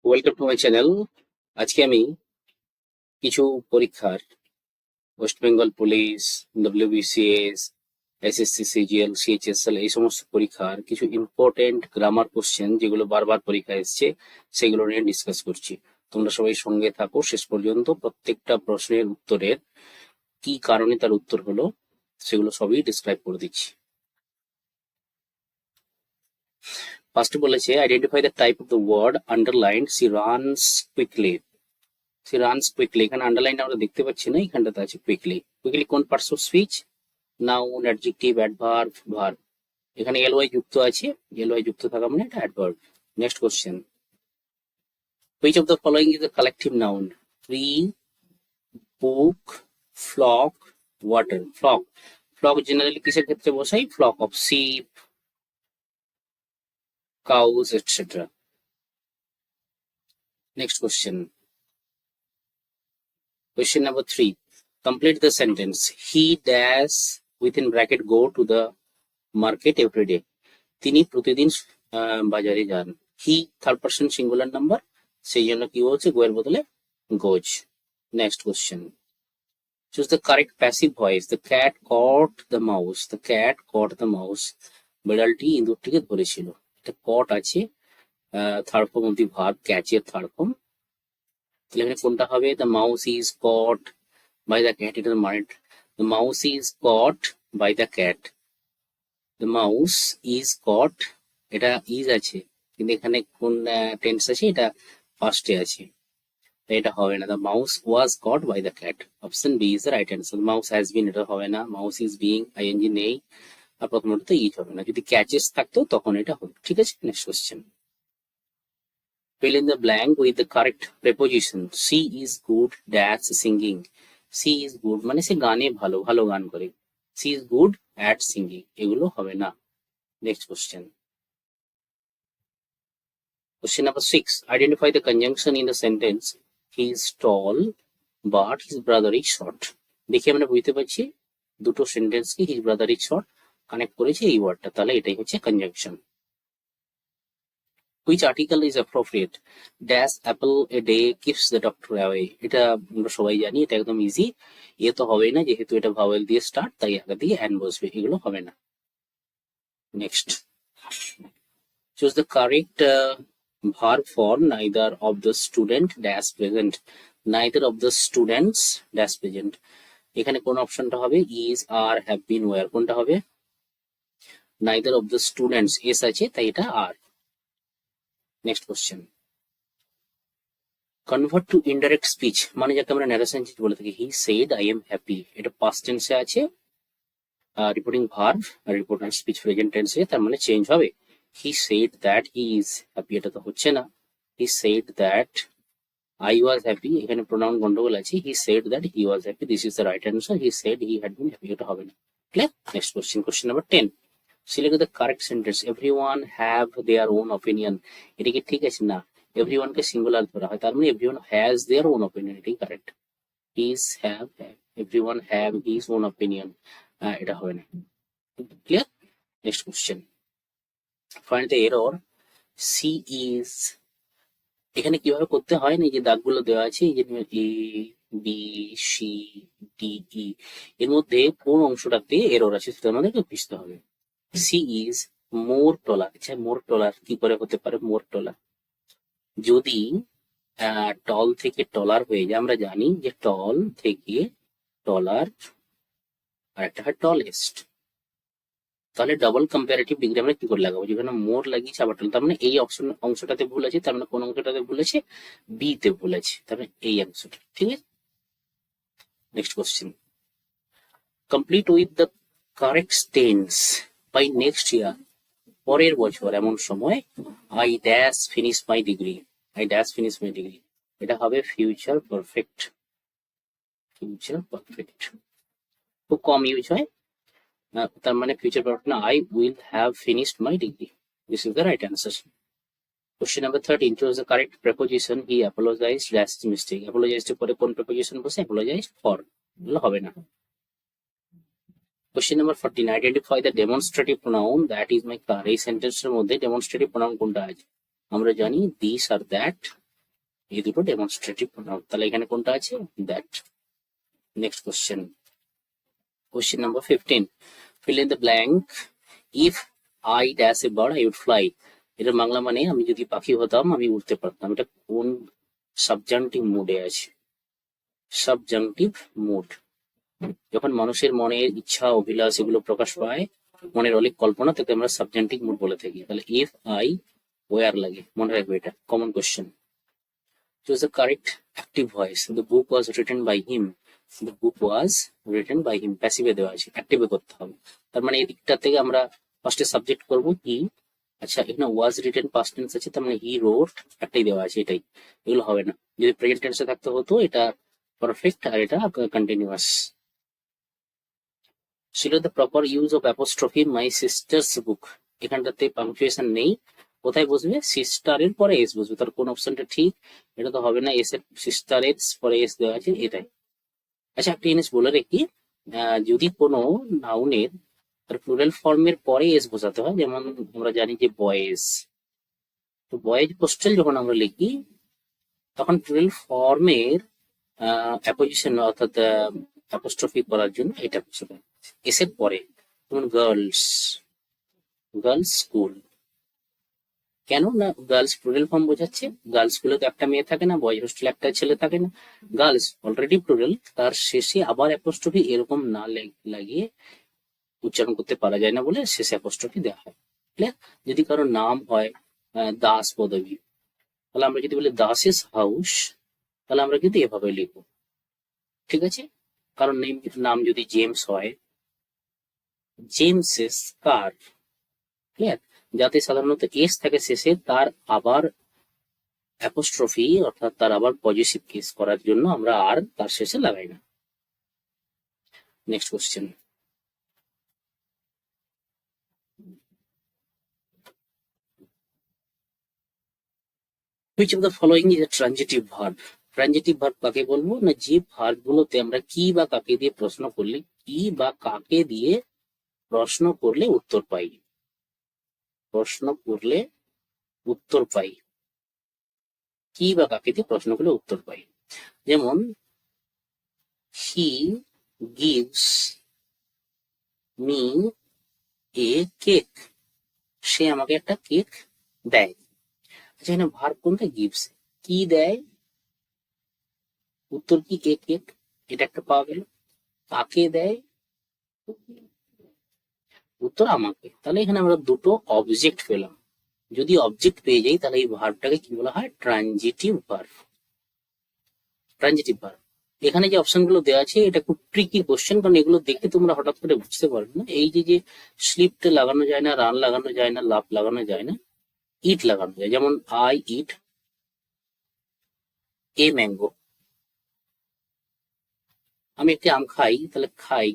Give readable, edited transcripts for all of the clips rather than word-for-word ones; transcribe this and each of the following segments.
Welcome to my channel. আজকে আমি কিছু পরীক্ষার West Bengal police, WBCS, SSC, CGL, CHSL এই সমস্ত পরীক্ষার কিছু ইম্পর্টেন্ট গ্রামার কোশ্চেন যেগুলো বারবার পরীক্ষায় এসছে সেগুলো নিয়ে ডিসকাস করছি। তোমরা সবাই সঙ্গে থাকো শেষ পর্যন্ত। প্রত্যেকটা প্রশ্নের উত্তরের কি কারণে তার উত্তর হলো সেগুলো সবই ডিসক্রাইব করে দিচ্ছি। ফার্স্ট বলেছে identify the type of the word underlined she runs quickly. সে রানস কুইকলি, এখানে আন্ডারলাইন আমরা দেখতে পাচ্ছি না, এখানটাতে আছে কুইকলি। কুইকলি কোন parts of speech? Noun, adjective, adverb, verb. এখানে এলওয়াই যুক্ত আছে, এলওয়াই যুক্ত থাকা মানে এটা adverb. Next question, which of the following is the collective noun? Tree, book, flock, water. Flock, flock generally কিসের ক্ষেত্রে বসাই? Flock of sheep, cows etcetera. Next question, question number 3. Complete the sentence. He dash within bracket go to the market every day. তিনি প্রতিদিন বাজারে যান। He third person singular number, সেই জন্য কি হচ্ছে গো এর বদলে goes. Next question, choose the correct passive voice. The cat caught the mouse. The cat caught the mouse, বিড়ালটি ইঁদুরটিকে ধরেছিল। এটা কট আছে, third form of the verb, ক্যাচের থার্ড ফর্ম। তাহলে এখানে কোনটা হবে? The mouse is caught by the cat. It is married. The mouse is caught by the cat. The mouse is caught, এটা is আছে কিন্তু এখানে কোন টেন্স আছে? এটা ফার্স্টে আছে, তাই এটা হবে না। The mouse was caught by the cat. Option B is the right answer. Mouse has been, এটা হবে না। মাউস ইজ বিং, আইএনজি নেই, আর প্রথমটা ইজ হবে না। যদি ক্যাচেস থাকতো তখন এটা হবে। ঠিক আছে, next question, fill in the blank with the correct preposition. She is good at singing. She is good মানে সে গানে ভালো, ভালো গান করে। She is good at singing, এগুলো হবে না। Next question, question number 6. Identify the conjunction in the sentence he is tall but his brother is short. দেখে আমরা বুঝতে পারছি দুটো সেন্টেন্স কি his brother is short connect করেছে এই ওয়ার্ডটা, তাহলে এটাই হচ্ছে conjunction. Which article is appropriate? Dash apple a day keeps the doctor away. এটা আমরা সবাই জানি, এটা একদম ইজি। এ তো হবেই না, যেহেতু এটা ভাওয়েল দিয়ে স্টার্ট, তাই আগে দিয়ে অ্যান বসবে, এগুলো হবে না। Next, choose the correct verb for neither of the student dash present. Neither of the students dash present, এখানে কোন অপশনটা হবে? is, are, have been, were। কোনটা হবে? neither of the students, এস আছে তাই এটা আর। Next question, convert to indirect speech মানে যাকে আমরা ন্যারেশন চেঞ্জ বলে থাকি। He said I am happy, এটা পাস্ট টেন্সে আছে, reporting verb, reporting speech present টেন্সে, তার মানে চেঞ্জ হবে। He said that he is happy, এটা তো হচ্ছে না। He said that I was happy, এখানে প্রোনাউন গন্ডগোল আছে। He said that he was happy, this is the right answer. He said he had been happy, এটা হবে না। Clear? Next question, question number 10. Select the correct sentence. Everyone have their own opinion, এটা কি ঠিক আছে? না, everyone কে singular ধরা হয়, তার মানে everyone has their own opinion, এটাই correct. His have, everyone have his own opinion, এটা হবে না। Clear? Next question, find the error she is. এখানে কিভাবে করতে হয় না, এই যে দাগগুলো দেওয়া আছে, এই যে A B C D E, এর মধ্যে কোন অংশটাতে এরর আছে সেটা আমাদেরকে বুঝতে হবে। সি ইজ মোর টলার। আচ্ছা, মোর টলার কি করে হতে পারে? মোর টলার যদি টল থেকে টলার হয়ে যায়, আমরা জানি যে টল থেকে টলার আর একটা হয় টলেস্ট, তাহলে ডাবল কম্পারেটিভ ডিগ্রি আমরা কি করে লাগাবো? যেখানে মোর লাগিয়েছে আবার টল, তার মানে এই অপশন অংশটাতে ভুল আছে, তার মানে কোন অংশটাতে ভুল আছে? বি তে ভুল আছে, তার মানে এই অংশটা। ঠিক আছে, next question, complete with the correct tense by next year. পরের বছর এমন সময় I dash finish my degree, I dash finish my degree, এটা হবে ফিউচার পারফেক্ট। ফিউচার পারফেক্ট খুব কম ইউজ হয়, তার মানে ফিউচার পারফেক্ট না, I will have finished my degree. This is the right answer. Question number 13. Choose the correct preposition. He apologized, dash the mistake. Apologized এর পরে কোন preposition বসে? Apologized for, এগুলো হবে না। Question number 14. Identify the demonstrative pronoun that is my car. এই সেন্টেন্সের মধ্যে demonstrative pronoun কোনটা আছে? আমরা জানি this or that, এই দুটো ডেমনস্ট্রেটিভ প্রোনাউন। তাহলে এখানে কোনটা আছে? That. Next question, question number 15, fill in the blank. If I dash a bird I would fly. এটা বাংলা মানে আমি যদি পাখি হতাম আমি উড়তে পারতাম। এটা কোন সাবজাংটিভ মুডে আছে? Subjunctive mood. যখন মানুষের মনের ইচ্ছা অভিলাষ এগুলো প্রকাশ পায়, মনের অনেক কল্পনা, তাকে আমরা সাবজাংটিভ মুড বলে থাকি। তাহলে ইফ আই ওয়ার লাগে, মনে রাখবে, এটা common question. Choose the correct active voice. The book was written by him. The book was written by him প্যাসিভে দেওয়া আছে, অ্যাক্টিভে করতে হবে। তার মানে এই দিকটা থেকে আমরা ফার্স্টে সাবজেক্ট করব হি। আচ্ছা, এখানে ওয়াজ রিটেন পাস্ট টেন্স আছে, তার মানে হি রোট, একটাই দেওয়া আছে, এটাই। এগুলো হবে না। যদি প্রেজেন্ট টেন্সে থাকতে হতো এটা পারফেক্ট, আর এটা কন্টিনিউয়াস ছিল। The proper use of apostrophe my sister's book. এখানটাতে পাংচুয়েশন নেই, কোথায় বসবে? সিস্টারের পরে এস বসবে। তার কোন অপশনটা ঠিক? এটা তো হবে না, এস এর সিস্টারের পরে এস দেওয়া আছে, এটাই। আচ্ছা, একটা জিনিস বলে রাখি, যদি কোনো নাউনের তার প্লুরাল ফর্মের পরে এস বোঝাতে হয়, যেমন আমরা জানি যে বয়েজ, তো বয়েজ পোস্টাল যখন আমরা লিখি তখন প্লুরাল ফর্মের অ্যাপোজিশন অর্থাৎ অ্যাপোস্ট্রফি করার জন্য এটা বোঝাবে এস এর পরে। যেমন গার্লস, গার্লস স্কুল। কেন না? গার্লস প্লুরাল ফর্ম বোঝাচ্ছে। গার্লস স্কুলে তো একটা মেয়ে থাকে না, বয়েজ হোস্টেলে একটা ছেলে থাকে না। গার্লস অলরেডি প্লুরাল, তার শেষে আবার অ্যাপোস্ট্রফি এরকম না লাগিয়ে উচ্চারণ করতে পারা যায় না বলে শেষে অ্যাপোস্ট্রফি দেওয়া হয়। ক্লিয়ার? যদি কারো নাম হয় দাস পদবী, তাহলে আমরা যদি বলি দাসেস হাউস, তাহলে আমরা কিন্তু এভাবে লিখবো, ঠিক আছে? কারণ নাম যদি জেমস হয়, জেমসেস কার। ক্লিয়ার? যাতে সাধারণত এস থাকে শেষে, তার আবার অ্যাপোস্ট্রফি অর্থাৎ তার আবার পজিটিভ কেস করার জন্য আমরা আর তার শেষে লাগাই না। Next question, which of the following is a transitive verb? Transitive verb কাকে বলবো? না, যে ভার্ব গুলোতে আমরা কি বা কাকে দিয়ে প্রশ্ন করলে, কি বা কাকে দিয়ে প্রশ্ন করলে উত্তর পাই, প্রশ্ন করলে উত্তর পাই, কি বা কাকে দিয়ে প্রশ্ন করলে উত্তর পাই। যেমন he gives me a cake, সে আমাকে একটা কেক দেয়। আচ্ছা, এখানে ভার্ব কোনটা? গিভস। কি দেয়? উত্তর কি? কেক। কেক, এটা একটা পাওয়া গেল। কাকে দেয়? উত্তর আমাকে। তাহলে এখানে আমরা দুটো অবজেক্ট পেলাম। যদি অবজেক্ট পেয়ে যাই তাহলে এই ভার্বটাকে কি বলা হয়? Transitive verb. Transitive verb. এখানে যে অপশন গুলো দেওয়া আছে এটা খুব ট্রিকি কোশ্চেন, কারণ এগুলো দেখে তোমরা হঠাৎ করে বুঝতে পারবে না। এই যে স্লিপটা লাগানো যায় না, রান লাগানো যায় না, লাভ লাগানো যায় না, ইট লাগানো যায়। যেমন আই ইট এ ম্যাঙ্গো, আমি একটি আম খাই, তাহলে খাই,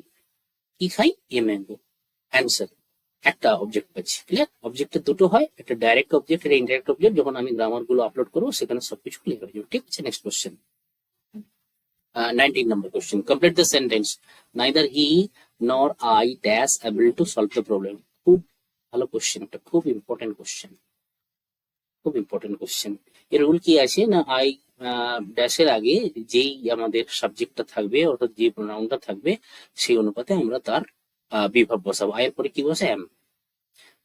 কি খাই? A mango. অ্যান্সার, একটা অবজেক্ট পাচ্ছি। ক্লিয়ার? অবজেক্টের দুটো হয়, একটা ডাইরেক্ট অবজেক্ট, একটা ইনডাইরেক্ট অবজেক্ট। যখন আমি গ্রামার গুলো আপলোড করবো সেখানে সবকিছু ক্লিয়ার হয়ে যাবে, ঠিক আছে? Next question, 19 number question. Complete the sentence. Neither he nor I dash able to solve the problem. খুব ভালো কোশ্চেন, একটা খুব ইম্পর্টেন্ট কোশ্চেন, খুব ইম্পর্টেন্ট কোশ্চেন। এর রুল কি আছে? না, আই ড্যাশের আগে যেই আমাদের সাবজেক্টটা থাকবে অর্থাৎ যে প্রোনাউনটা থাকবে সেই অনুপাতে আমরা তার বিভাব বসাবো। আই এর পরে কি বসে? এম।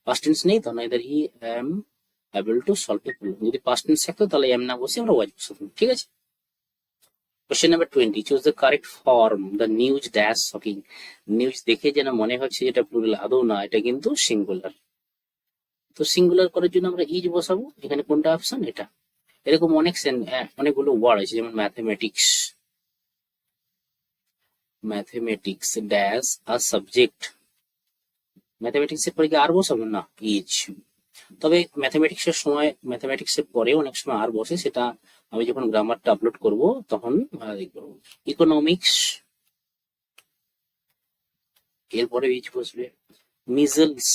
পাস্ট টেন্স নেই তো, neither he M able to solve the problem. যদি পাস্ট টেন্স থাকতো তাহলে এম না বসে আমরা ওয়াজ বসাতাম, ঠিক আছে? Question number 20, choose the correct form. The news dash shocking. News দেখে যেন মনে হচ্ছে যেটা প্লুরাল, আদৌ না, এটা কিন্তু সিঙ্গুলার। তো সিঙ্গুলার করার জন্য আমরা ইজ বসাবো। এখানে কোনটা অপশন? এটা। এরকম অনেকগুলো ওয়ার্ড আছে, যেমন ম্যাথমেটিক্স, ম্যাথমেটিক্স ড্যাশ আর সাবজেক্ট। ম্যাথমেটিক্স এর পরে কি আর বসাবো? না, ইজ। তবে ম্যাথমেটিক্স এর সময়, ম্যাথমেটিক্স এর পরে অনেক সময় আর বসে, সেটা আমি যখন গ্রামারটা আপলোড করব তখন করবো। ইকোনমিক্স, এরপরে ইজ বসবে। মিজলস,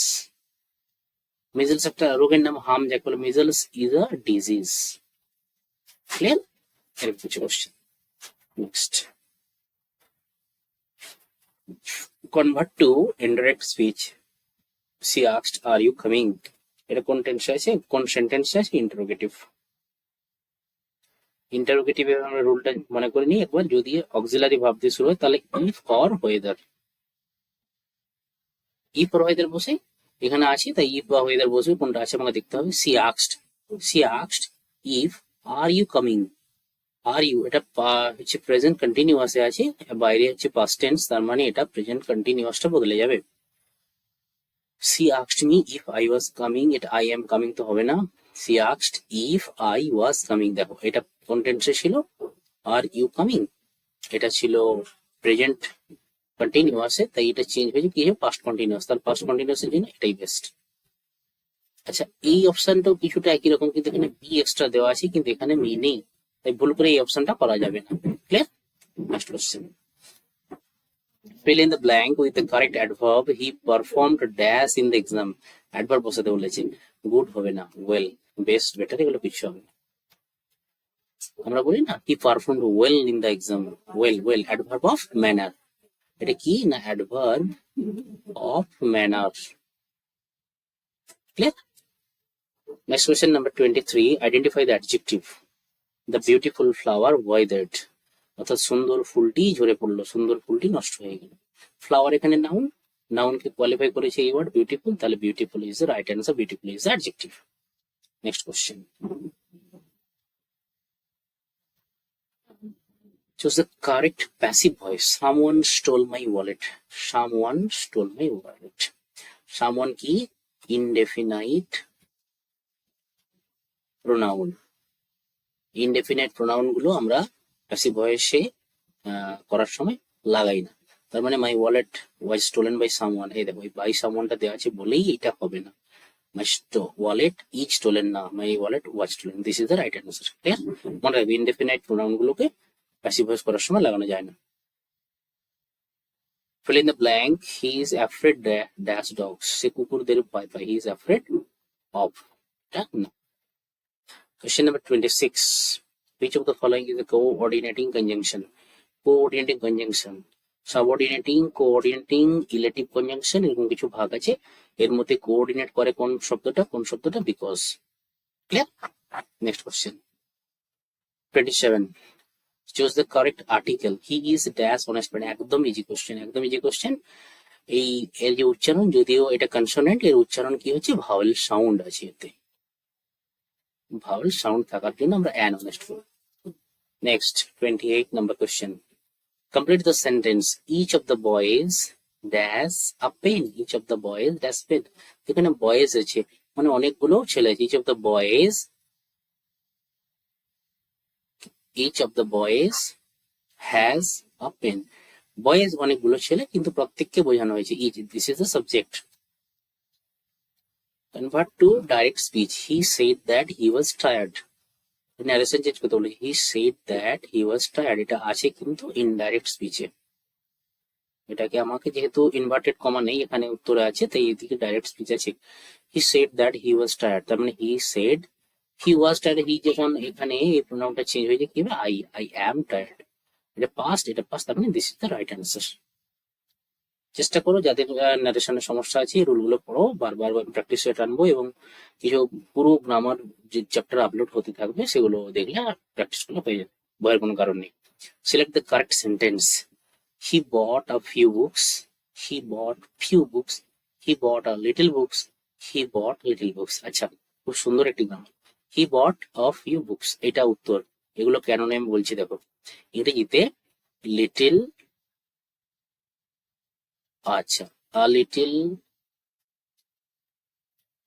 মিজলস একটা রোগের নাম, হাম যাকে বলে। Measles is a disease. Clear? এরকম কিছু question. Next, convert to indirect speech. She asked are you coming, এটা কোন টেন্সে আছে? কোন সেন্টেন্সে আছে? ইন্টারোগেটিভ। ইন্টারোগেটিভ আমরা রুলটা মনে করে নিই একবার, যদি অক্সিলারি ভার্ব দিয়ে শুরু হয় তাহলে if or weather, if or weather বসে এখানে আছে, তাই ইফ বা ওয়েদার বসবে, কোনটা আছে আমাকে দেখতে হবে। She asked if are you coming, are you এটা হচ্ছে প্রেজেন্ট কন্টিনিউয়াসে আছে, বাইরে হচ্ছে পাস্ট টেন্স, তার মানে এটা প্রেজেন্ট কন্টিনিউয়াসটা বদলে যাবে। She asked me if I was coming, এটা আই এম কামিং তো হবে না। C asked if I was coming, দেখো এটা কোন টেন্সে ছিল, আর ইউ কামিং, এটা ছিল প্রেজেন্ট কন্টিনিউয়াসে, তাই এটা চেঞ্জ হয়েছে কি পাস্ট কন্টিনিউয়াস, তার পাস্ট কন্টিনিউয়াসের জন্য এটাই বেস্ট। আচ্ছা এই অপশনটাও কিছুটা একই রকম, কিন্তু এখানে বি এক্সট্রা দেওয়া আছে, কিন্তু এখানে মি নেই, তাই ভুল করে এই অপশনটা করা যাবে না। Clear? Next question, fill in the blank with the correct adverb. He performed dash in the exam. Adverb বসাতে বলেছে, গুড হবে না, ওয়েল, বেস্ট, বেটার, এগুলো কিছু হবে না। আমরা বলি না he performed well in the exam, well adverb of manner, এটা কি না adverb of manner। Clear? Next question number 23, identify the adjective. The beautiful flower withered, অর্থাৎ সুন্দর ফুলটি ঝরে পড়লো, সুন্দর ফুলটি নষ্ট হয়ে গেল। ফ্লাওয়ার এখানে নাউন, নাউনকে কোয়ালিফাই করেছে এই ওয়ার্ড বিউটিফুল, তাহলে beautiful is the right answer, beautiful is the adjective. Next question, choose the correct passive voice. Someone stole my wallet, someone stole my wallet, someone কি indefinite pronoun, ইনডেফিনাইট প্রোনাউন গুলো আমরা passive ভয়েসে করার সময় লাগাই না, তার মানে my wallet was stolen by someone, এই দেখো বাই সামওয়ানটা দেওয়া আছে বলেই এটা হবে না, মাই ওয়ালেট ইজ স্টোলেন না, মাই wallet was stolen, this is the right answer. Clear? মনে রাখবে ইনডেফিনাইট প্রোনাউন গুলোকে প্যাসিভ ভয়েস করার সময় লাগানো যায় না। fill in the blank, he is afraid dash dogs, সে কুকুরদের ভয় পায়, he is afraid of, এটা না। Question number 26, which of the following is a coordinating conjunction? Coordinating conjunction, subordinating, coordinating, elective conjunction, এরকম কিছু ভাগ আছে, এর মধ্যে কোঅর্ডিনেট করে কোন শব্দটা because. Clear? Next question 27, choose the correct article. He is dash honest man, একদম ইজি কোশ্চেন, এই এর যে উচ্চারণ, যদিও এটা কনসোনেন্ট, এর উচ্চারণ কি হচ্ছে, ভাওয়েল সাউন্ড আছে, এতে ভাওয়েল সাউন্ড থাকার জন্য আমরা অ্যান অনেস্ট করব। Next 28 number question, complete the sentence, each of the boys dash a pen, each of the boys dash pen, এখানে বয়েজ আছে মানে অনেকগুলো ছেলে আছে, each of the boys has a pen, boys অনেকগুলো ছেলে কিন্তু প্রত্যেককে বোঝানো হয়েছে each, this is the subject। convert to direct speech, he said that he was tired, narration change করতে বলেছি, he said that he was tired, এটা আছে কিন্তু ইনডাইরেক্ট স্পিচে, এটাকে আমাকে যেহেতু ইনভার্টেড কমা নেই এখানে উত্তরে আছে, তাই এদিকে ডাইরেক্ট স্পিচ আছে। he said that he was tired, তার মানে he said he was tired, he যখন এখানে এই প্রোনাউনটা চেঞ্জ হয়েছে কি হবে, I am tired, এটা পাস্ট, তার মানে this is the right answer. চেষ্টা করো যাদের ন্যারেশনের সমস্যা আছে রুলগুলো পড়ো, বারবার প্র্যাকটিস হয়ে টানবো, এবং কিছু পুরো গ্রামার যে চ্যাপ্টার আপলোড হতে থাকবে সেগুলো দেখলে প্র্যাকটিস করলে হয়ে যাবে, ভয়ের কোনো কারণ নেই। Select the correct sentence, he bought a few books, he bought few books, he bought a little books, he bought little books। আচ্ছা খুব সুন্দর একটি grammar, he bought a few books, এটা উত্তর, এগুলো কেন আমি বলছি দেখো, ইংরেজিতে লিটিল, আচ্ছা a little,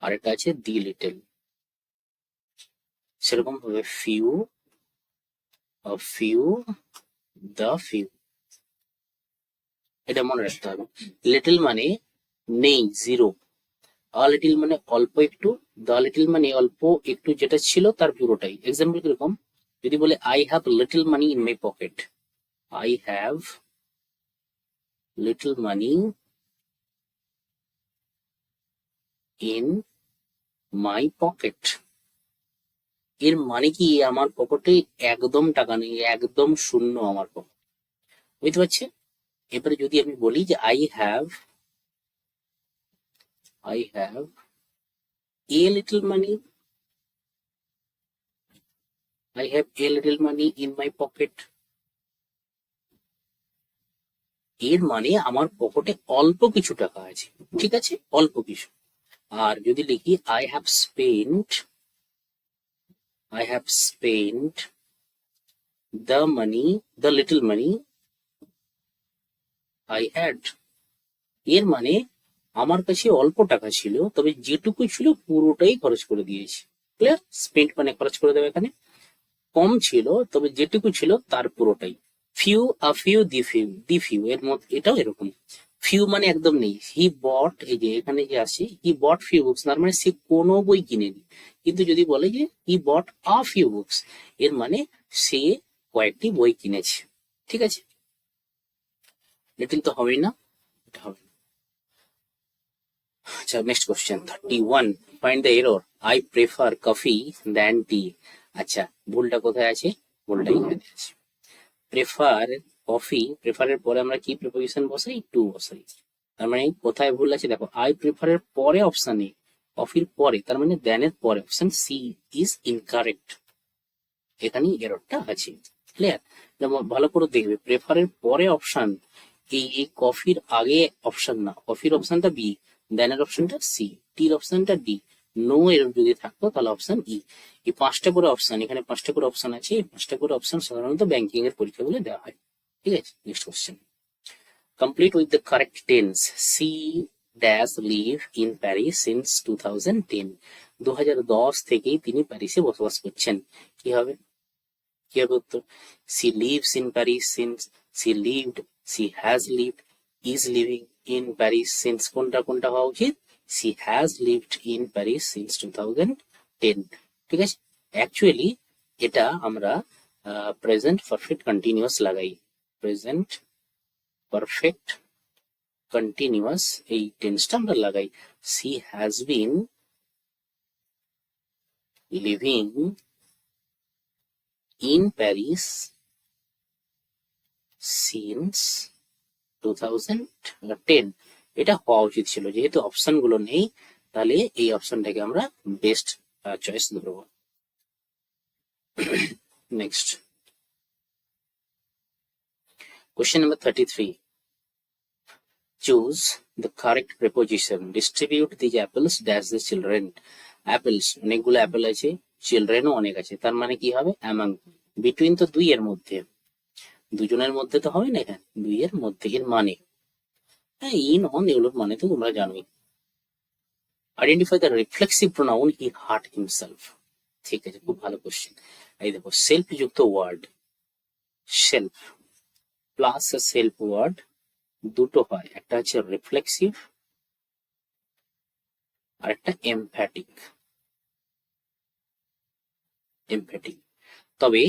আর এটা আছে দি লিটল, সেরকম ভাবে few, a few, the few, এটা মনে রাখতে হবে। লিটল মানে নেই, জিরো, a little মানে অল্প একটু, the little মানে অল্প একটু যেটা ছিল তার পুরোটাই। এক্সাম্পল কিরকম, যদি বলে I have little money in my pocket, I have little money in my pocket, এর মানে কি আমার পকেটে একদম টাকা নেই, একদম শূন্য আমার পকেট, বুঝতে পারছে? এবারে যদি আমি বলি যে I have a little money, I have a little money in my pocket. এর মানে আমার পকেটে অল্প কিছু টাকা আছে, ঠিক আছে, অল্প কিছু। আর যদি লিখি I have spent the money, the little money I had, এর মানে আমার কাছে অল্প টাকা ছিল, তবে যেটুকু ছিল পুরোটাই খরচ করে দিয়েছি। ক্লিয়ার? স্পেন্ট মানে খরচ করে দেবে, এখানে কম ছিল তবে যেটুকু ছিল তার পুরোটাই। Few, a few, the few, এর মধ্যে এটাও এরকম। ফিউ মানে একদম নেই। হি বট, এই যে এখানে যে আসে হি বট ফিউ বুকস, তার মানে সে কোনো বই কিনেনি। কিন্তু যদি বলে যে হি বট আ ফিউ বুকস, এর মানে সে কয়েকটি বই কিনেছে, ঠিক আছে। লিটিল তো হবেই না, এটা হবে না। আচ্ছা, next question 31, find the error. I prefer coffee than tea. আচ্ছা, ভুলটা কোথায় আছে? ভুলটা এখানে আছে। প্রেফার, কফি, প্রেফারের পরে আমরা কি প্রিপোজিশন বসাই? টু বসাই। তার মানে কোথায় ভুল আছে দেখো, আই প্রিফারের পরে অপশন এ, কফির পরে, তার মানে দেন এর পরে অপশন সি ইজ ইনকারেক্ট, এখানেই এররটা আছে। ক্লিয়ার? ভালো করে দেখবে, প্রেফারের পরে অপশন, এই কফির আগে অপশন না, কফির অপশনটা বি, দেন এর অপশনটা সি, টির অপশনটা ডি। নো এরর যদি থাকতো তাহলে অপশন ই। এই পাঁচটা করে অপশন, এখানে পাঁচটা করে অপশন আছে, এই পাঁচটা করে অপশন সাধারণত ব্যাংকিং এর পরীক্ষাগুলো দেওয়া হয়, ঠিক আছে। Next question, complete with the correct tense. She dash live in Paris since 2010. 2010 থেকেই তিনি প্যারিসে বসবাস করছেন। কি হবে? কি হবে উত্তর? She lives in Paris since, she lived, she has lived, is living in Paris since, কোনটা কোনটা হওয়া উচিত? She has lived in Paris since 2010, ঠিক আছে। অ্যাকচুয়ালি এটা আমরা প্রেজেন্ট পারফেক্ট কন্টিনিউয়াস লাগাই, প্রেজেন্ট পারফেক্ট কন্টিনিউয়াস এই টেন্সটা আমরা লাগাই। She has been living in Paris since 2010, এটা হওয়া উচিত ছিল। যেহেতু অপশন গুলো নেই, তাহলে এই অপশনটাকে আমরা বেস্ট চয়েস ধরবো। Next question number 33, choose the correct preposition. Distribute these apples dash the children. Apples, অনেকগুলো অ্যাপেল আছে, চিলড্রেনও অনেক আছে, তার মানে কি হবে? অ্যামাং। বিটুইন তো দুই এর মধ্যে, দুজনের মধ্যে তো হবে না, এখানে দুই এর মধ্যে, এর মানে হ্যাঁ ইন অন এগুলোর মানে তো তোমরা জানোই। Identify the reflexive pronoun he hurt himself. ঠিক আছে, খুব ভালো কোশ্চেন। এই দেখো, সেলফ যুক্ত word, self plus self word দুটো হয়, একটা হচ্ছে রিফ্লেক্সিভ আর একটা এমফ্যাটিক। এমফ্যাটিক, তবে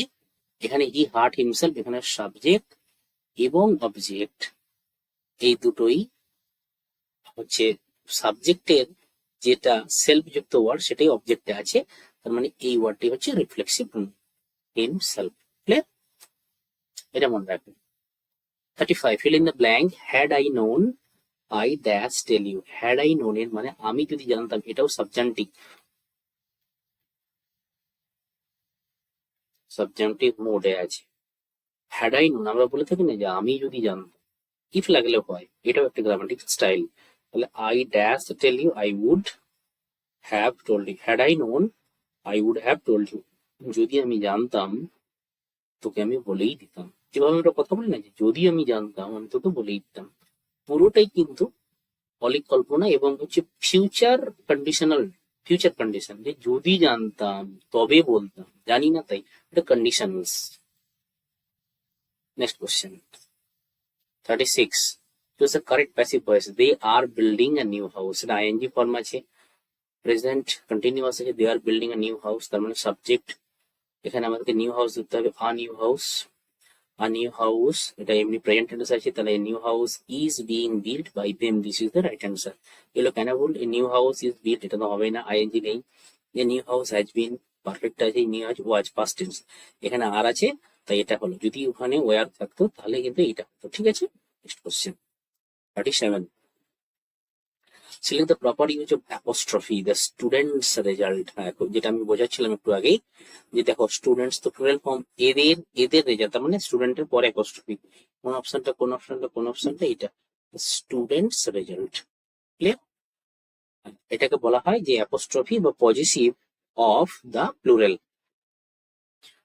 এখানে হি হার্ট হিমসেলফ, এখানে সাবজেক্ট এবং অবজেক্ট এই দুটোই হচ্ছে, সাবজেক্টের যেটা সেলফ যুক্ত ওয়ার্ড সেটাই অবজেক্টে আছে, তার মানে এই ওয়ার্ডটি হচ্ছে রিফ্লেক্সিভ হিমসেলফ। ক্লিয়ার? এটা মনে রাখবেন। 35, fill in the blank. Had I known, I dash tell you. Had I known এর মানে আমি যদি জানতাম, এটাও সাবজেক্টিভ, সাবজেক্টিভ মোডে আছে। হ্যাড আই নোন আমরা বলে থাকি না যে আমি যদি জানতাম, ইফ লাগলে হয়, এটাও একটা গ্রামাটিক স্টাইল। তাহলে I dash tell you, I would have told you. Had I known, I would have told you. যদি আমি জানতাম, তোকে আমি বলেই দিতাম। যেভাবে আমরা কথা বলি না যে যদি আমি জানতাম, আমি তোকে বলেই দিতাম, পুরোটাই কিন্তু পরিকল্পনা এবং হচ্ছে ফিউচার কন্ডিশনাল, ফিউচার কন্ডিশন, যে যদি জানতাম তবে বলতাম, জানি না তাই, এটা conditions. Next question 36, choose the correct passive voice. They are building a new house, এটা আইএনজি ফর্ম আছে, প্রেজেন্ট কন্টিনিউয়াস আছে, they are building a new house, তার মানে সাবজেক্ট, এখানে আমাদেরকে নিউ হাউস দিতে হবে, a new house. A new house এটা এমনি প্রেজেন্ট টেন্স আছে, তাহলে new house is being build by them, this is the right answer. এগুলো কেন বল, নিউ হাউস ইজ বিল্ড, এটা তো হবে না, আইএনজি নেই। যে new house has been perfect আছে, new house was past tense, এখানে আর আছে, তাই এটা হলো। যদি ওখানে ওয়ার থাকতো তাহলে কিন্তু এটা হতো, ঠিক আছে। Next question 37, select the proper use of apostrophe the students result. হ্যাঁ, যেটা আমি বোঝাচ্ছিলাম একটু আগেই, যে দেখো স্টুডেন্টস তো প্লুরাল ফর্ম, এদের এদের রেজাল্ট, তার মানে স্টুডেন্টের পরে অ্যাপোস্ট্রফি। কোন অপশনটা এটা, স্টুডেন্টস রেজাল্ট। ক্লিয়ার? এটাকে বলা হয় যে অ্যাপোস্ট্রফি বা positive of the plural.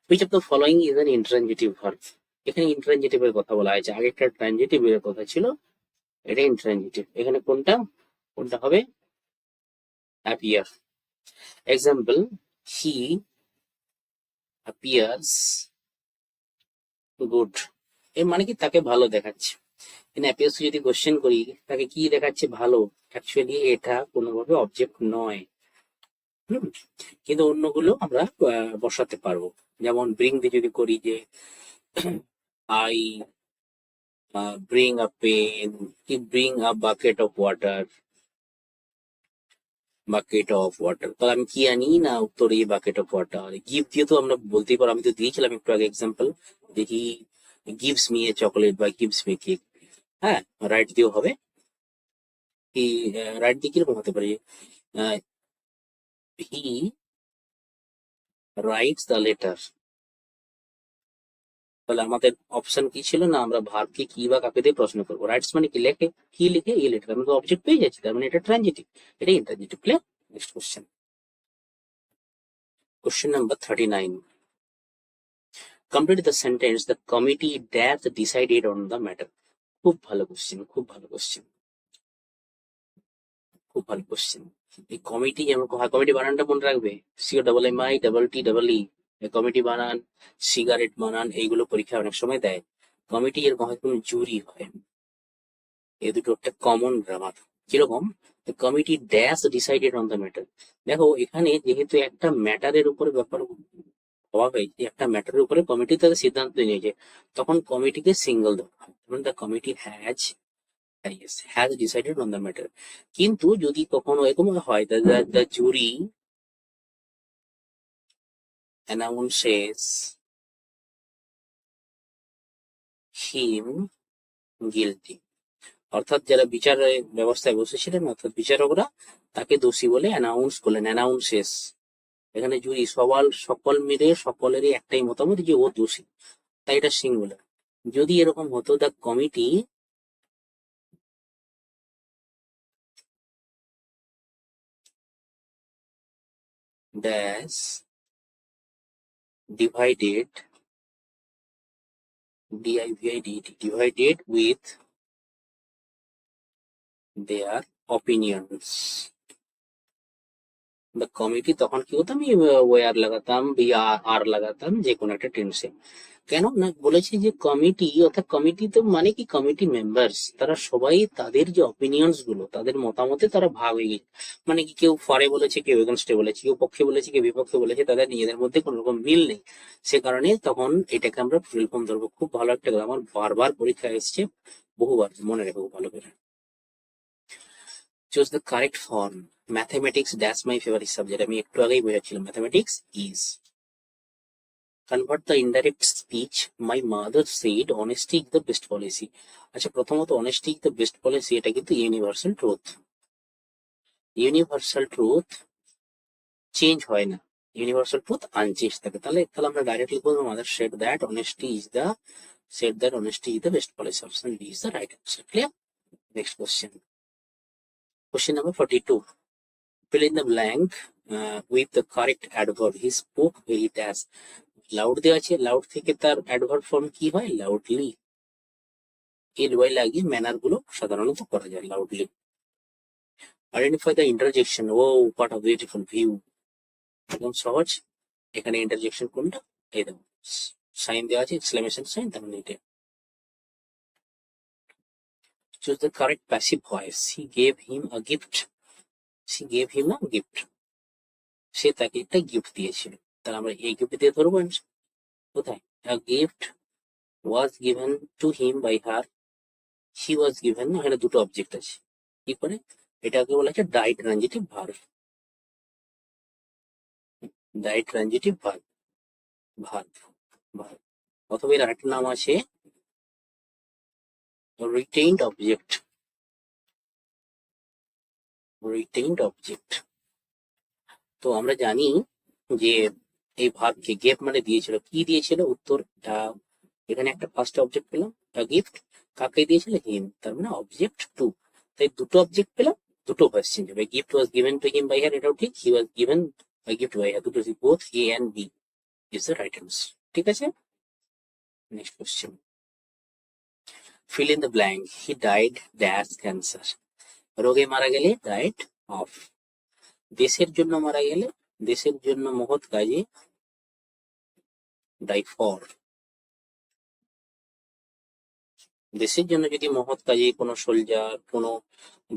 Which of the following is an intransitive verb. এখানে ইন্ট্রানজিটিভ এর কথা বলা হয়েছে, আগে একটা ট্রানজিটিভ এর কথা ছিল, এটা ইন্ট্রানজিটিভ। এখানে কোনটা কোনটা হবে? অ্যাপিয়ার। এক্সাম্পল, হি অ্যাপিয়ার্স গুড। এর মানে কি তাকে ভালো দেখাচ্ছে। এখানে অ্যাপিয়ার্স যদি কোশ্চেন করি, তাকে কি দেখাচ্ছে? ভালো। অ্যাকচুয়ালি এটা কোনোভাবে অবজেক্ট নয়। হুম, কিন্তু অন্যগুলো আমরা বসাতে পারবো। যেমন ব্রিং দিয়ে যদি করি, যে আই ব্রিং আ পেন, কি bring a bucket of water, bucket of water, তাহলে আমি কি আনি না উত্তরে বাকেট অফ ওয়াটার। গিফট দিয়ে তো আমরা বলতেই পারো, আমি তো দিয়েছিলাম একটু আগে এক্সাম্পল, দেখি গিভস মি এ চকলেট বা গিভস মি কেক। হ্যাঁ, রাইট দিয়েও হবে। কি রাইট দিয়ে কিরকম হতে পারে? He writes the letter. তাহলে আমাদের অপশন কি ছিল না, আমরা ভার্বকে কি বা কাকে দিয়ে প্রশ্ন করবো। রাইটস মানে কি লেখে, কি লিখে, এই লেটার, আমরা তো অবজেক্ট পেয়ে যাচ্ছি, তার মানে এটা ট্রানজিটিভ, এটা intransitive. Clear? Next question, question number 39। Complete the sentence the committee dash decided on the matter. খুব ভালো কোশ্চেন, খুব ভালো কোশ্চেন, খুব ভালো কোশ্চেন। এই কমিটি, যেমন কমিটি বানানটা মনে রাখবে, C O double M I double T double E. Committee বানান, সিগারেট বানান, এইগুলো পরীক্ষা অনেক সময় দেয়। কমিটি এর কোনো জুরি হয়, এই দুটো একটা কমন গ্রামার। কিরকম? Committee dash decided on the matter. দেখো এখানে যেহেতু একটা ম্যাটারের উপরে ব্যাপার হওয়া হয়েছে, একটা ম্যাটারের উপরে কমিটি তাদের সিদ্ধান্ত নিয়েছে, তখন কমিটিকে সিঙ্গল দেওয়া হয়, the committee has decided on the matter. কিন্তু যদি কখনো এরকম হয়, the jury announces him guilty, অর্থাৎ যারা বিচার ব্যবস্থায় বসেছিলেন, অর্থাৎ বিচারকরা তাকে দোষী বলে অ্যানাউন্স করলেন, অ্যানাউন্সেস। এখানে জুরি সকল মিলে সকলেরই একটাই মতামত যে ও দোষী, তাই এটা সিঙ্গুলার। যদি এরকম হতো, the committee dash divided, divided with their opinions, the committee, তখন কি হতো, আমি ওয়ার লাগাতাম, বি আর লাগাতাম, যে কোনো একটা টেন্সে। কেন না বলেছি যে কমিটি, অর্থাৎ কমিটি তো মানে কি, কমিটি মেম্বার্স তারা সবাই তাদের যে অপিনিয়ন্স গুলো, তাদের মতামতে তারা ভাগ হয়ে গেছে। মানে কি, কেউ ফরে বলেছে, কেউ এগেনস্টে বলেছে, কেউ পক্ষে বলেছে, কেউ বিপক্ষে বলেছে, তাদের নিজেদের মধ্যে কোনো রকম মিল নেই। সে কারণে তখন এটাকে আমরা প্লুরাল ফর্ম ধরবো। খুব ভালো একটা গ্রামার, বারবার পরীক্ষা এসছে, বহুবার, মনে রাখবো ভালো করে। Choose the correct form. Mathematics dash my favourite subject, আমি একটু আগেই বোঝাচ্ছিলাম, mathematics is. Convert the indirect speech, my mother said honesty is the best policy. আচ্ছা, প্রথমত honesty is the best policy, এটা কিন্তু universal truth. Universal truth change হয় না, ইউনিভার্সাল ট্রুথ আনচেঞ্জ থাকে। তাহলে তাহলে আমরা ডাইরেক্টলি বলবো mother said that honesty is the best policy. Option B is the right answer. Clear? Next question. Question number 42. Fill in the blank with the correct adverb. He spoke very fast. Loud দেওয়া আছে, loud থেকে তার adverb form কি হয়? Loudly. এর Y লাগিয়ে manner গুলো সাধারণত করা যায়, loudly. Identify the interjection. Oh what a beautiful view, একদম সহজ। এখানে ইন্টারজেকশন কোনটা? এই দেখো, সাইন দেওয়া আছে, এক্সক্লেমেশন সাইন, তার মানে এটা। Choose the correct passive voice. He gave him a gift. She gave him a gift, সে তাকে একটা গিফট দিয়েছিল। তাহলে আমরা এই গিফট দিয়ে ধরবো answer। কোথায়? A gift was given to him by her. She was given, এখানে দুটো অবজেক্ট আছে। কি করে? এটাকে বলা হচ্ছে die transitive verb. Die transitive verb, verb, verb. অথবা এর আরেকটা নাম আছে রিটেইনড অবজেক্ট। Retained object. তো আমরা জানি যে এই ভার্বকে গেভ মানে দিয়েছিল, কি দিয়েছিল উত্তর, এখানে একটা ফার্স্ট অবজেক্ট পেলাম, গিফট, কাকে দিয়েছিল, হিম, তার মানে অবজেক্ট টু। তাই দুটো অবজেক্ট পেলাম, দুটো ভয়েস চেঞ্জ হবে। Gift was given to him by her, এটাও ঠিক, he was given gift by her, দুটো both A and B is the right answer. ঠিক আছে, next question, fill in the blank. He died dash cancer. রোগে মারা গেলে died of. দেশের জন্য মারা গেলে, দেশের জন্য মহৎ কাজে die for. দেশের জন্য যদি মহৎ কাজে কোনো সোলজার, কোনো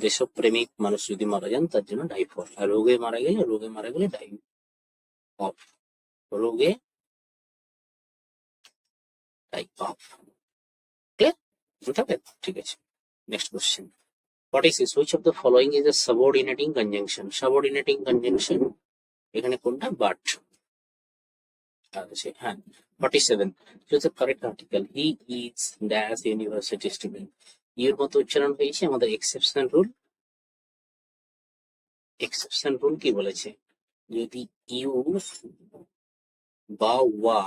দেশপ্রেমিক মানুষ যদি মারা যান, তার জন্য die for. আর রোগে মারা গেলে die of. রোগে die of. ক্লিয়ার? ঠিক আছে, next question, what is this? Which of the following is a subordinating conjunction? Subordinating conjunction এখানে কোনটা? but. হ্যাঁ, 47, choose the correct article. He is dash university student. এর মতো উচ্চারণ হয়েছে আমাদের এক্সেপশন রুল। এক্সেপশন রুল কি বলেছে, যদি ইউ বা ওয়া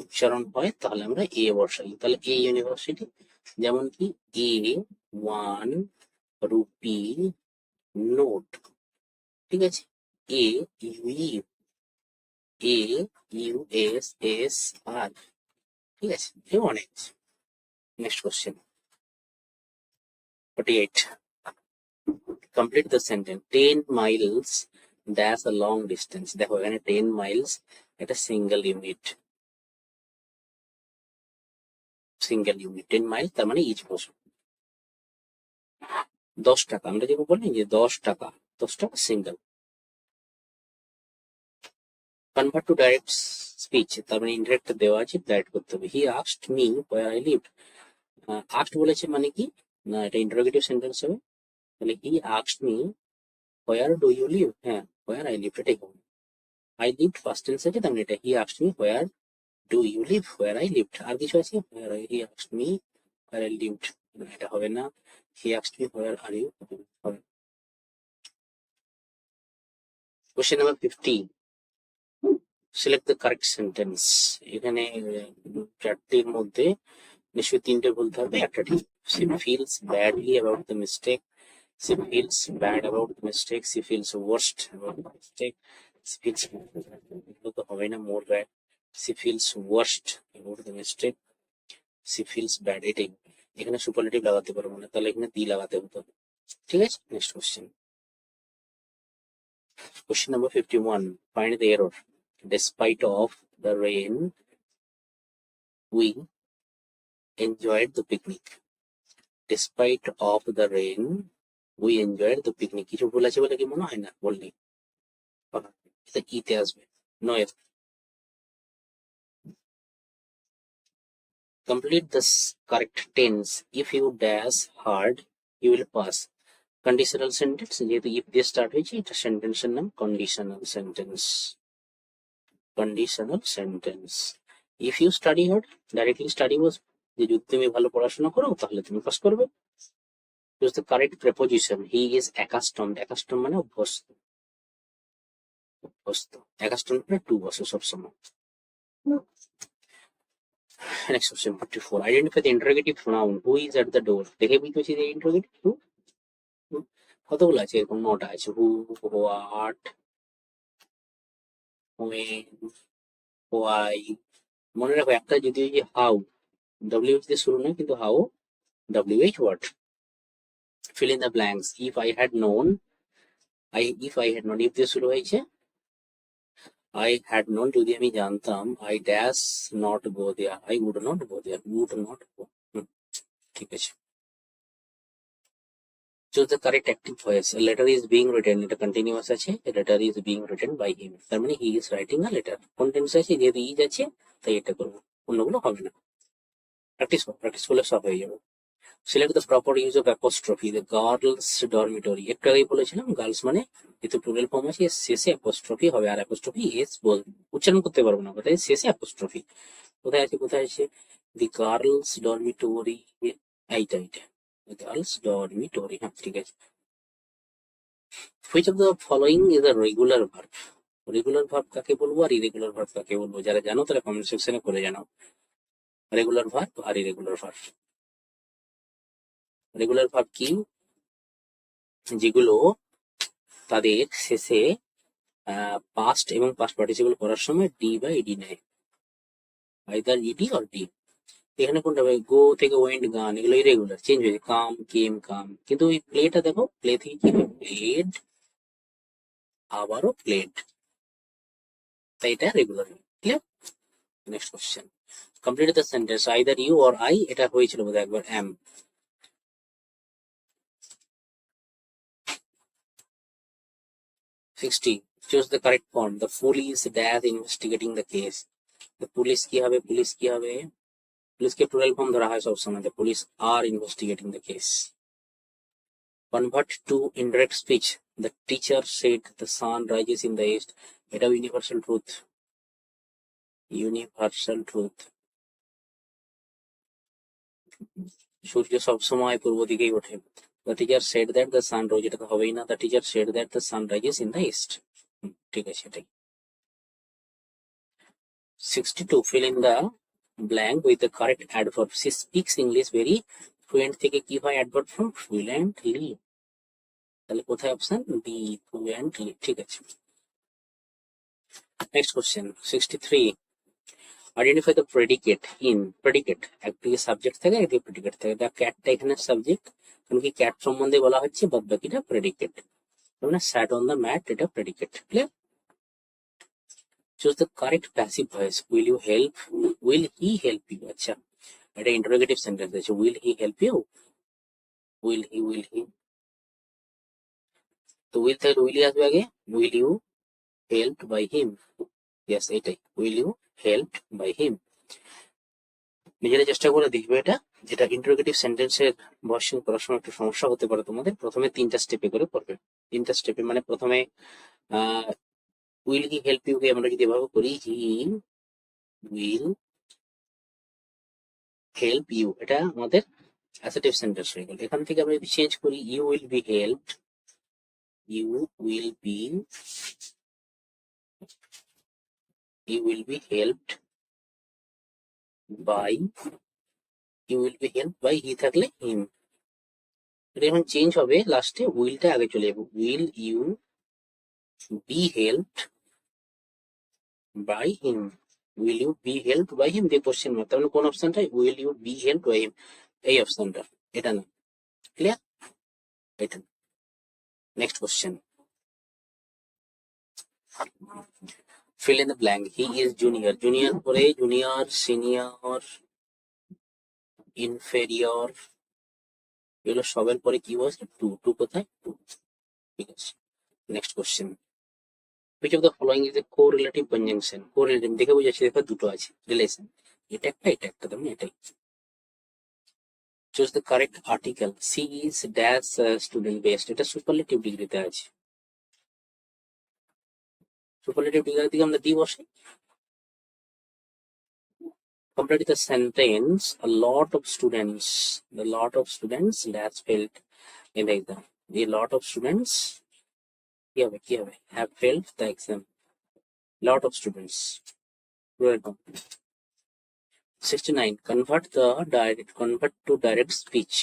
উচ্চারণ হয় তাহলে আমরা এ বসাই, তাহলে এ ইউনিভার্সিটি, যেমন কি এ ওয়ান রুপি নোট, ঠিক আছে, A U A U S S R, ঠিক আছে, এ অনেক। Next question, 48, complete the sentence. 10 miles dash a long distance. দেখো এখানে 10 miles এটা সিঙ্গেল ইউনিট, 10 মাইল তার মানে ইচ বছর। 10 টাকা, আমরা যেটা বলি যে 10 টাকা single. Convert to direct speech, তার মানে ইনডাইরেক্ট দেওয়া আছে, ডাইরেক্ট করতে হবে। He asked me where I lived. Asked বলেছে মানে কি না, এটা ইন্টারোগেটিভ সেন্টেন্স হবে, তাহলে he asked me where do you live, হ্যাঁ হোয়ার আই লিভড এটাই হবে। আই লিভড ফার্স্ট টেন্স আছে, তার মানে এটা he asked me where do you live, where I lived. আর কিছু আছে, he asked me where I lived, এটা হবে না। He asked me where are you হবে। Question number 50, select the correct sentence. এখানে চারটির মধ্যে নিশ্চয়ই তিনটে বলতে হবে, একটা ঠিক। She feels badly about the mistake. She feels bad about the mistake. She feels worst about the mistake. She feels তো হবে না, more bad. She feels worst about the mistake. She feels bad, এটাই। এখানে superlative লাগাতে পারবো না, তাহলে এখানে দি লাগাতে হতো। ঠিক আছে, next question, question number 51, find the error. Despite of the rain, we enjoyed the picnic. Despite of the rain, we enjoyed the picnic. কিছু ভুল আছে বলে কি মনে হয় না বললি, এটা কিতে আসবে, নয়। Complete the correct tense. If you dash hard, you will pass. Conditional sentence, যেহেতু if দিয়ে স্টার্ট হয়েছে, এটা সেন্টেন্সের নাম conditional sentence. Conditional sentence. If you study hard, directly study বস, যে যদি তুমি ভালো পড়াশোনা করো তাহলে তুমি পাস করবে। Choose the correct preposition. He is accustomed. Accustomed মানে অভ্যস্ত, অভ্যস্ত। accustomed মানে টু বসে সবসময়। Next question, 54. Identify the interrogative noun. Who is at the door? দেখে বুঝতেছি যে interrogative who, কতগুলো আছে, এরকম 9টা আছে। হু, হোয়াট, when, why। মনে রাখো একটা যদি হাউ, WH দিয়ে শুরু নয়, কিন্তু how, WH what. Fill in the blanks. If I had known, if I had known, if দিয়ে শুরু হয়েছে, I had known যদি আমি জানতাম, I dash not go there, I would not go there, would not go। ঠিক আছে, choose the correct active voice. A letter is being written, এটা continuous আছে, a letter is being written by him, তার মানে he is writing a letter। কোন tense আছে, যেহেতু is আছে তাই এটা করবো, অন্যগুলো হবে না। প্র্যাকটিস করলে সব হয়ে যাবে। Select the proper use of apostrophe. The girls dormitory, একটু আগেই বলেছিলাম গার্লস মানে যেহেতু প্লুরাল ফর্ম আছে, শেষে অ্যাপোস্ট্রফি হবে, আর অ্যাপোস্ট্রফি এস উচ্চারণ করতে পারবো না, কোথায় শেষে অ্যাপোস্ট্রফি। কোথায় আছে দি গার্লস ডরমিটরি, এইটা গার্লস ডরমিটরি, হ্যাঁ ঠিক আছে। Which of the following is a regular verb? Regular verb কাকে বলবো আর ইরেগুলার ভার্ব কাকে বলবো? যারা জানো তারা কমেন্ট সেকশনে করে জানাও। রেগুলার ভার্ব আর ইরেগুলার ভার্ব। রেগুলার ভার্ব কি? যেগুলো তাদের শেষে পাস্ট এবং পাস্ট পার্টিসিপল করার সময় ডি বা ইডি নেয়, আইদার ইডি অর ডি। এখানে কোনটা হবে? গো থেকে ওয়েন্ট, গান, এগুলো ইরেগুলার, চেঞ্জ হয়েছে, কাম কেম কাম। কিন্তু ওই প্লেটা দেখো, প্লে থেকে কি হবে? প্লেড, আবারও প্লেড, তাই এটা regular. Clear? Next question, complete the sentence either you or I, এটা হয়েছিল বোধহয় একবার, M. 60, choose the correct form. The police dash investigating the case. The police কি হবে? পুলিশ কি হবে? পুলিশকে প্লুরাল ফর্ম ধরা হয় সবসময়। The police are investigating the case. Convert to indirect speech. The teacher said the sun rises in the east. এটা universal truth, universal truth. সূর্য সবসময় পূর্ব দিকেই ওঠে। The teacher said that the sun rose, এটা তো হবেই না। The teacher said that the sun rises in the east, ঠিক আছে এটাই। 62, fill in the blank with the correct adverb. She speaks English very fluent থেকে কি হয় adverb form? fluently। তাহলে কোথায় অপশন বি, fluently, ঠিক আছে। Next question 63, identify the predicate in. Predicate একদিকে সাবজেক্ট থাকে, একদিকে প্রেডিকেট থাকে। দ্য ক্যাটটা এখানে সাবজেক্ট, কারণ কি ক্যাট সম্বন্ধে বলা হচ্ছে, বাদ বাকিটা প্রেডিকেট। মানে স্যাট অন দ্য ম্যাট, এটা predicate. Clear? Choose the correct passive voice. Will you help, will he help you. আচ্ছা, এটা ইন্টারোগেটিভ সেন্টেন্স আছে। Will he help you, will he. তো উইল থাকলে উইল আসবে আগে। Will you help by him, yes এটাই, will you help by him. নিজেরা চেষ্টা করে দেখবে এটা, যেটা ইন্টারোগেটিভ সেন্টেন্সের ভার্সন করার সময় একটু সমস্যা হতে পারে তোমাদের। প্রথমে 3টা স্টেপে করে পড়বে। 3টা স্টেপে মানে প্রথমে উইল হি হেল্প ইউ কে আমরা যদি এভাবে করি, হি উইল হেল্প ইউ, এটা আমাদের অ্যাসার্টিভ সেন্টেন্স হয়ে গেল। এখান থেকে আমরা যদি চেঞ্জ করি, you will be helped, you will be, you will be helped by, you will be helped by, he থাকলে হিম। এটা এখন চেঞ্জ হবে, লাস্টে উইলটা আগে চলে যাবে। Will you be helped by him, will you be helped by him দিয়ে question mark. তার মানে কোন অপশনটা? Will you be helped by him, এই অপশনটা, এটা না। ক্লিয়ার? এটা। Next question, fill in the blank. He is junior. Junior পরে জুনিয়র, সিনিয়র, ইনফেরিয়র, এগুলো সবের পরে কি বসে? টু। টু কোথায়? টু, ঠিক আছে। Next question, which of the following is a correlative conjunction? Correlative দেখে বুঝাচ্ছি, দেখো দুটো আছে রিলেশন, এটা একটা এটা একটা, তেমন এটাই। Choose the correct article. She is dash student best, এটা সুপারলেটিভ ডিগ্রিতে আছে। সুপারলেটিভ ডিগ্রি থেকে আমরা দি বসাই। Complete the sentence, a lot of students, the lot of students dash failed in the exam. A lot of students কি হবে have failed the exam. Lot of students, welcome। 69, convert to direct speech.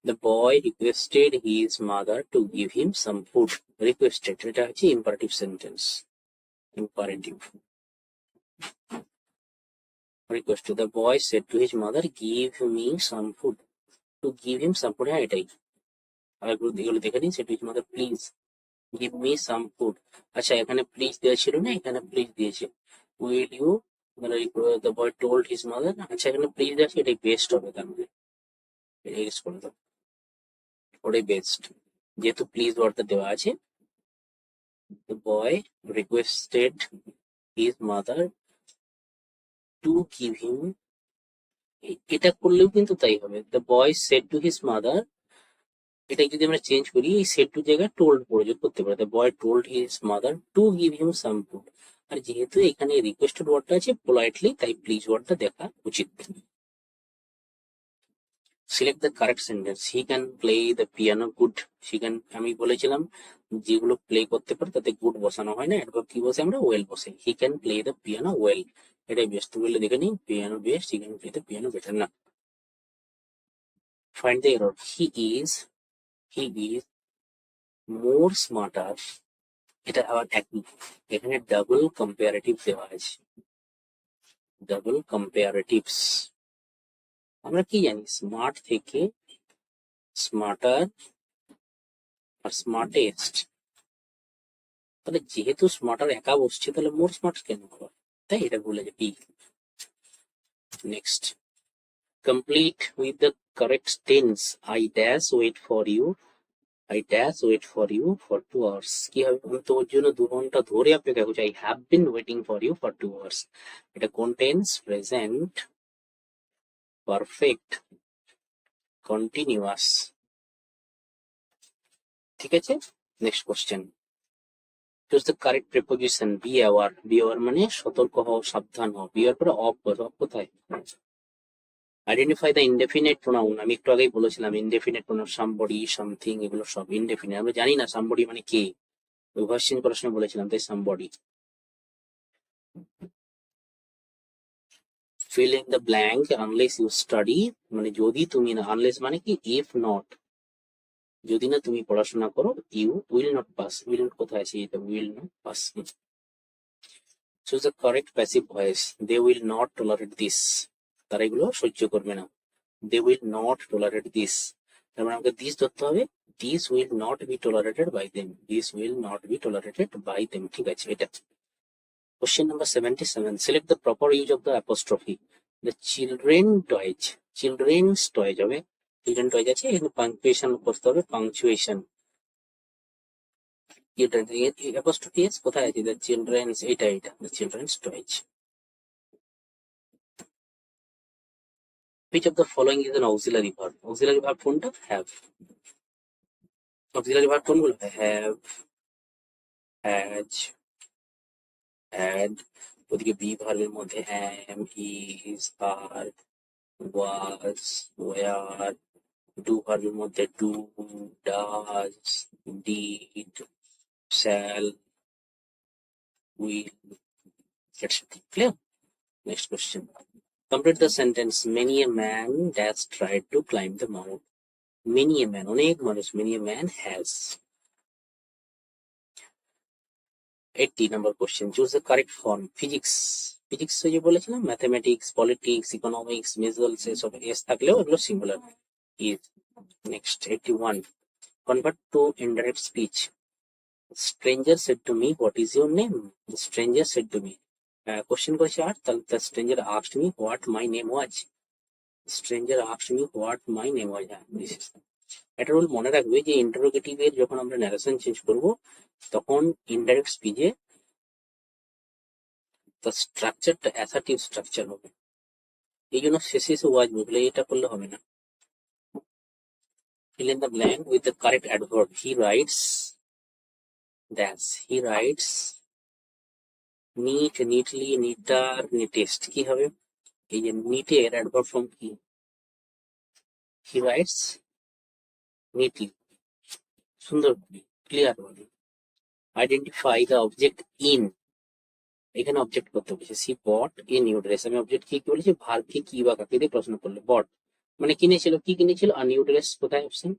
The boy requested his mother to give him some food. Requested, এটা হচ্ছে imperative sentence, imperative। Requested, the boy said to his mother, give me some food. To give him some food, হ্যাঁ এটাই। আর এগুলো দেখে নিন, said to his mother, please give me some food। আচ্ছা, এখানে please দেওয়া ছিল না, এখানে প্লিজ দিয়েছে। উইল ইউ, মানে the boy told his mother। আচ্ছা, এখানে প্লিজ আছে, এটাই বেস্ট হবে, তার মানে এটা ইউজ করে দাও, ওটাই বেস্ট, যেহেতু প্লিজ ওয়ার্ডটা দেওয়া আছে। the boy requested his mother to give him, এটা করলেও কিন্তু তাই হবে। the boy said to his mother, এটা যদি আমরা চেঞ্জ করি, এই সেট টু জায়গায় টোল্ড প্রয়োজন করতে পারে। the boy told his mother to give him some food। আর যেহেতু এখানে রিকোয়েস্টেড ওয়ার্ডটা আছে পোলাইটলি, তাই প্লিজ ওয়ার্ডটা দেখা উচিত। Select the correct sentence, he can play the piano good. She can, আমি বলেছিলাম যেগুলো প্লে করতে পারে তাতে গুড বসানো হয় না, অ্যাডভার্ব কি বসে আমরা, ওয়েল বসে। He can play the piano well, এটাই বেস্ট বলে দেখে নিই, piano best, he can play the piano better না। Find the error, he is more smarter, এটা আবার একই, এখানে ডাবল কম্পারেটিভ দেওয়া আছে, ডাবল কম্পারেটিভস। আমরা কি জানি, স্মার্ট থেকে স্মার্টার আর স্মার্টেস্ট, তাহলে যেহেতু স্মার্টার একা বসছে তাহলে মোর স্মার্ট কেন হবে, তাই এটা ভুলে যাবি। Next, complete with the correct tense, I dash wait for you, I dash wait for you for 2 hours। কি হবে, আমি তোর জন্য 2 ঘন্টা ধরে অপেক্ষা করছি, I have been waiting for you for 2 hours। এটা কোন টেন্স, প্রেজেন্ট পারফেক্ট কন্টিনিউয়াস। ঠিক আছে, next question, choose the correct preposition, be aware. Be aware মানে সতর্ক হও, সাবধান হও। বি অ্যাওয়ার পরে অফ বসো, অফ কোথায়, আইডেন্টিফাই দ্য ইনডেফিনিট প্রোনাউন, আমি একটু আগেই বলেছিলাম ইনডেফিনিট প্রোনাউন, সামবডি, সামথিং, এগুলো সব ইনডেফিনিট। আমরা জানি না সামবডি মানে কে, ভার্স চেঞ্জ করার সময় বলেছিলাম, তাই somebody. Fill in the blank, unless you study, মানে যদি তুমি না, আনলেস মানে কি, ইফ নট, যদি না তুমি পড়াশোনা করো, you will not pass. Will not কোথায় আছে, এটা will not pass. Choose the correct passive voice, they will not tolerate this, তারা এগুলো সহ্য করবে না। They will not tolerate this, তার মানে আমাকে দিস ধরতে হবে, this will not be tolerated by them, this will not be tolerated by them. ঠিক আছে, এটা। Question number 77, select the proper use of the apostrophe, the children toys, children's toys হবে, children toys আছে, এখানে punctuation করতে হবে, punctuation. Apostrophe S কোথায় আছে, দ্য চিলড্রেনস, এটা the children's toys. Which of the following is an auxiliary verb? Auxiliary verb কোনটা, have। auxiliary verb কোনগুলো, have, has, had। ওদিকে বি ভার্বের মধ্যে am, is, are, was, were। Do ভার্বের মধ্যে do, does, did, shall, will, etc. Clear? Next question. Complete the sentence. Many a man has tried to climb the mount. Many a man, অনেক মানুষ, many a man has। 80 number question. Choose the correct form. Physics, physics যে বলেছিলাম, mathematics, politics, economics, measles, এসব S থাকলেও এগুলো singular is. Next 81, convert to indirect speech. Stranger said to me, what is your name? The stranger said to me, question করেছে আর, তাহলে the stranger asked me what my name was. stranger asked me what my name was. একটা rule মনে রাখবে যে interrogative এর যখন আমরা narration change করব তখন ইনডাইরেক্ট স্পিচে তার স্ট্রাকচারটা অ্যাসার্টিভ স্ট্রাকচার হবে, এই জন্য শেষে এসে ওয়াজ বললে এটা করলে হবে না। fill in the blank with the correct adverb. He writes dash, he writes neat, neatly, neater, neatest। কি হবে, এই যে নিটের অ্যাডভার্ব ফর্ম কি, he writes neatly, সুন্দর করে, ক্লিয়ার ভাবে। আইডেন্টিফাই দ্য অবজেক্ট ইন, এখানে অবজেক্ট করতে বলেছে, she bought a new dress. আমি অবজেক্ট কি বলেছি, ভার্বকে কি বা কাকে দিয়ে প্রশ্ন করলে, বট মানে কিনেছিল, কি কিনেছিল, আর নিউ ড্রেস কোথায় option.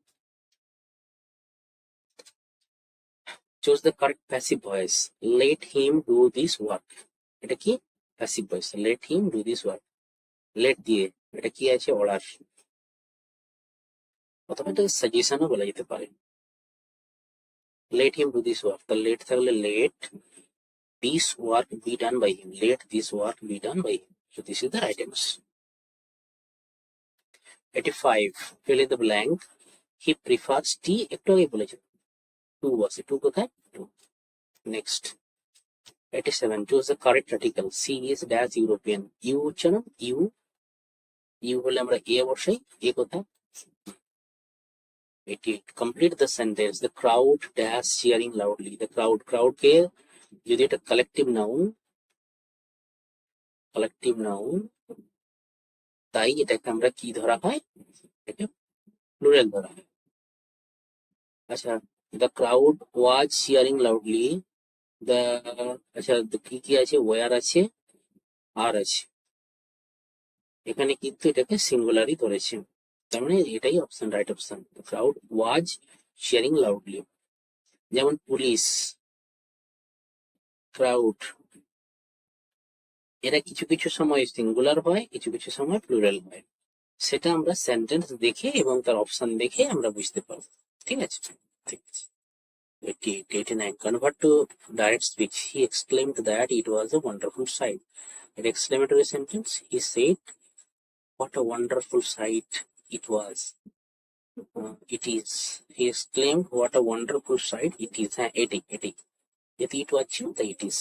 Choose the correct passive voice, let him do this work. এটা কি, passive voice, let him do this work, let দিয়ে, এটা কি আছে, অর্ডার, অথবা এটা সাজেশনও বলা যেতে পারে। Late him do this work, তাহলে লেট থাকলে late this work be done by him, let this work be done by him. So this is the right answer. 85, fill in the blank. He prefers tea, একটু আগে বলেছে, two বসে, to কোথায়, to. Next 87, choose the correct article. She is dash European. U হচ্ছে না, you, you হলে আমরা এ বসাই, এ কোথায়। 88, complete the sentence. The crowd dash cheering loudly. The crowd, crowd কে যদি এটা কালেকটিভ নাউন, কালেকটিভ নাউন, তাই এটাকে আমরা কি ধরা হয়, এটাকে প্লুরাল ধরা হয়। আচ্ছা, the crowd was cheering loudly, the, আচ্ছা কি কি আছে, ওয়ার আছে, আর আছে, এখানে কিন্তু এটাকে সিঙ্গুলারই ধরেছে, তার মানে এটাই অপশন, রাইট অপশন। ক্রাউড ওয়াজ চিয়ারিং লাউডলি। যেমন পুলিশ, ক্রাউড, এরা কিছু কিছু সময় সিঙ্গুলার হয়, কিছু কিছু সময় প্লুরাল হয়, সেটা আমরা সেন্টেন্স দেখে এবং তার অপশন দেখে আমরা বুঝতে পারবো। ঠিক আছে, ঠিক আছে। 89. Convert to direct speech. He exclaimed that it was a wonderful sight. An exclamatory sentence. He said, "What a wonderful sight it was." It is. He exclaimed, "What a wonderful sight it is." Etik, etik. If it was you, then it is.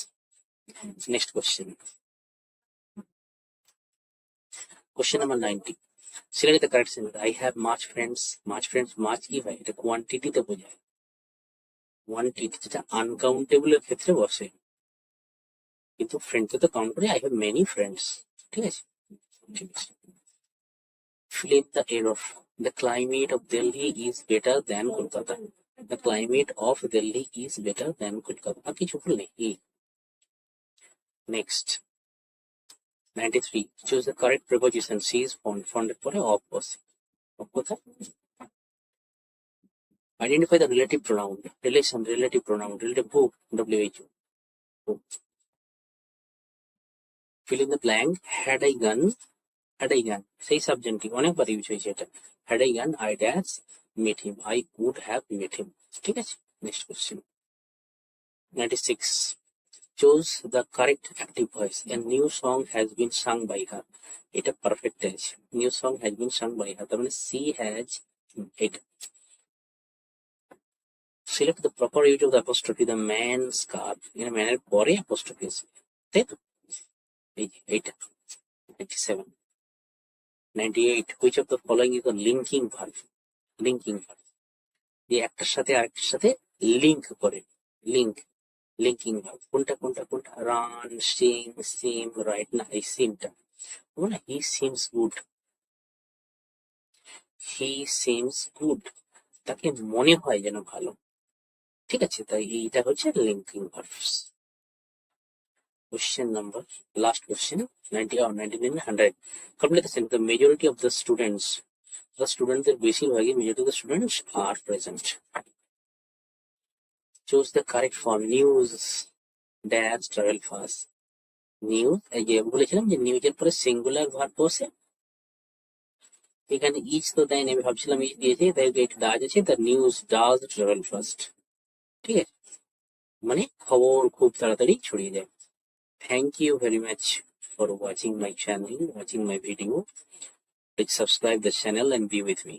Next question. Question number 90. Select the correct sentence. I have much friends. Much friends. Much কি হয়? এটা quantity তে বোঝায়। Quantity যেটা uncountable এর ক্ষেত্রে বসে, কিন্তু ফ্রেন্ডকে তো কাউন্ট করে। I have many friends. ঠিক আছে, ঠিক আছে। Fill in the error. The climate of Delhi is better than Kolkata. The climate of Delhi is better than Kolkata. আর কিছু ভুল নেই। Next. 93. Choose the correct preposition. She is founded পরে of বসে। of কোথায়? Identify the relative pronoun. Relation, relative pronoun. Relative who? WHO. Who. Fill in the blank. Had I gun, সেই subjective অনেকবার use হয়েছে এটা। had I gun, I dash meet him. I would have met him. ঠিক আছে, next question. 96. Choose the correct active voice. A new song has been sung by her. এটা perfect tense. New song has been sung by her, তার মানে she has. এটা select the proper use of the apostrophe, the man scarf, এখানে ম্যানের পরে apostrophe আছে, তাই তো? এই যে এইটা 97. 98. Which of the following is a linking verb? Linking verb, যে একটার সাথে আরেকটার সাথে লিঙ্ক করে। লিঙ্ক, লিঙ্কিং ভার্ব কোনটা কোনটা কোনটা? রান, সিং, সিম, রাইট, না এই সিমটা। না, he seems good, he seems good, তাকে মনে হয় যেন ভালো। ঠিক আছে, তাই এইটা হচ্ছে linking verbs. Question number, last question, 90 or 99, 100. Complete the sentence. The majority of the students, বেশিরভাগই, majority of the students are present. Choose the correct form. News dash travel fast. News, এই যে বলেছিলাম যে নিউজের পরে সিঙ্গুলার ভার্ব বসে, এখানে is তো দেয় না, আমি ভাবছিলাম ইজ দিয়েছে, তাই এটা ডাজ আছে, তার নিউজ ডাজ ট্রাভেল ফার্স্ট। ঠিক আছে, মানে খবর খুব তাড়াতাড়ি ছড়িয়ে যায়। Thank you very much for watching my channel, watching my video. Please subscribe the channel and be with me.